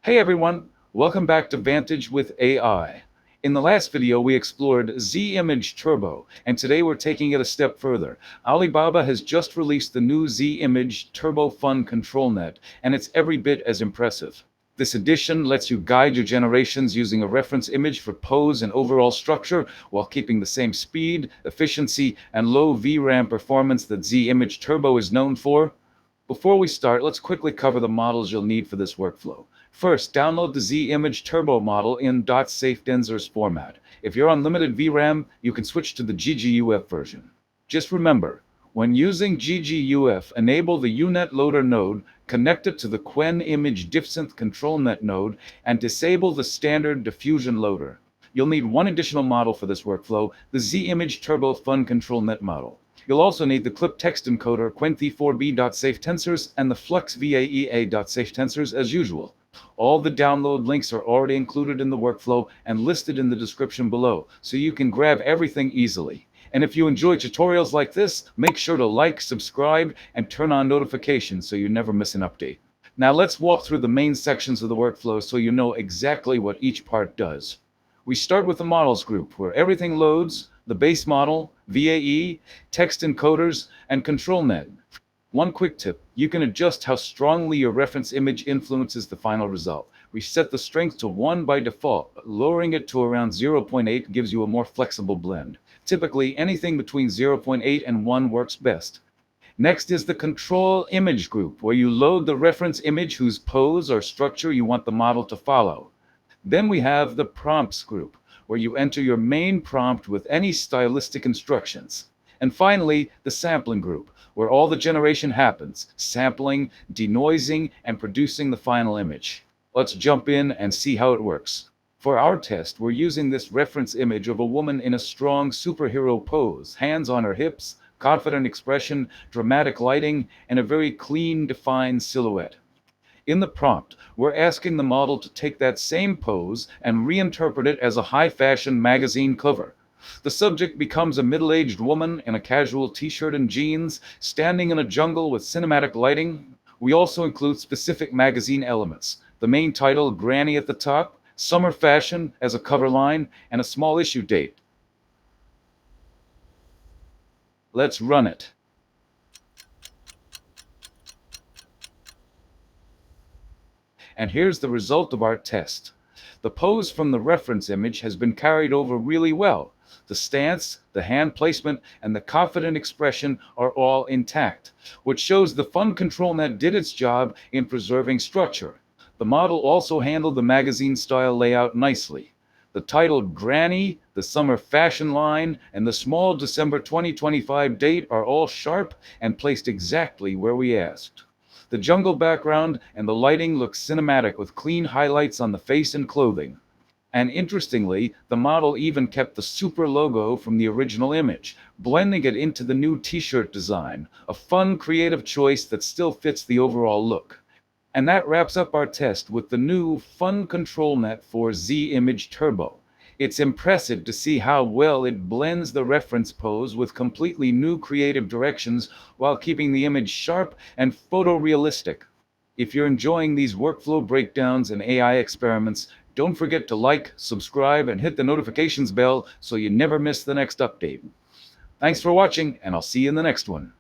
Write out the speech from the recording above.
Hey everyone, welcome back to Vantage with AI. In the last video, we explored Z-Image-Turbo, and today we're taking it a step further. Alibaba has just released the new Z-Image-Turbo Fun ControlNet, and it's every bit as impressive. This edition lets you guide your generations using a reference image for pose and overall structure, while keeping the same speed, efficiency, and low VRAM performance that Z-Image-Turbo is known for. Before we start, let's quickly cover the models you'll need for this workflow. First, download the Z-Image-Turbo model in .safedenzers format. If you're on limited VRAM, you can switch to the GGUF version. Just remember, when using GGUF, enable the UNet Loader node, connect it to the Quen Image DiffSynth ControlNet node, and disable the standard Diffusion Loader. You'll need one additional model for this workflow, the Z-Image-Turbo Fun ControlNet model. You'll also need the clip text encoder Quen4b.safetensors and the fluxvaea.safetensors as usual. All the download links are already included in the workflow and listed in the description below, so you can grab everything easily. And if you enjoy tutorials like this, make sure to like, subscribe, and turn on notifications so you never miss an update. Now let's walk through the main sections of the workflow so you know exactly what each part does. We start with the models group, where everything loads: the base model, VAE, text encoders, and ControlNet. One quick tip: you can adjust how strongly your reference image influences the final result. We set the strength to 1 by default, but lowering it to around 0.8 gives you a more flexible blend. Typically, anything between 0.8 and 1 works best. Next is the control image group, where you load the reference image whose pose or structure you want the model to follow. Then we have the prompts group, where you enter your main prompt with any stylistic instructions. And finally, the sampling group, where all the generation happens, sampling, denoising, and producing the final image. Let's jump in and see how it works. For our test, we're using this reference image of a woman in a strong superhero pose, hands on her hips, confident expression, dramatic lighting, and a very clean, defined silhouette. In the prompt, we're asking the model to take that same pose and reinterpret it as a high-fashion magazine cover. The subject becomes a middle-aged woman in a casual t-shirt and jeans, standing in a jungle with cinematic lighting. We also include specific magazine elements: the main title, Granny, at the top, summer fashion as a cover line, and a small issue date. Let's run it. And here's the result of our test. The pose from the reference image has been carried over really well. The stance, the hand placement, and the confident expression are all intact, which shows the Fun ControlNet did its job in preserving structure. The model also handled the magazine style layout nicely. The title Granny, the summer fashion line, and the small December 2025 date are all sharp and placed exactly where we asked. The jungle background and the lighting look cinematic with clean highlights on the face and clothing. And interestingly, the model even kept the super logo from the original image, blending it into the new t-shirt design, a fun, creative choice that still fits the overall look. And that wraps up our test with the new Fun ControlNet for Z-Image-Turbo. It's impressive to see how well it blends the reference pose with completely new creative directions while keeping the image sharp and photorealistic. If you're enjoying these workflow breakdowns and AI experiments, don't forget to like, subscribe, and hit the notifications bell so you never miss the next update. Thanks for watching, and I'll see you in the next one.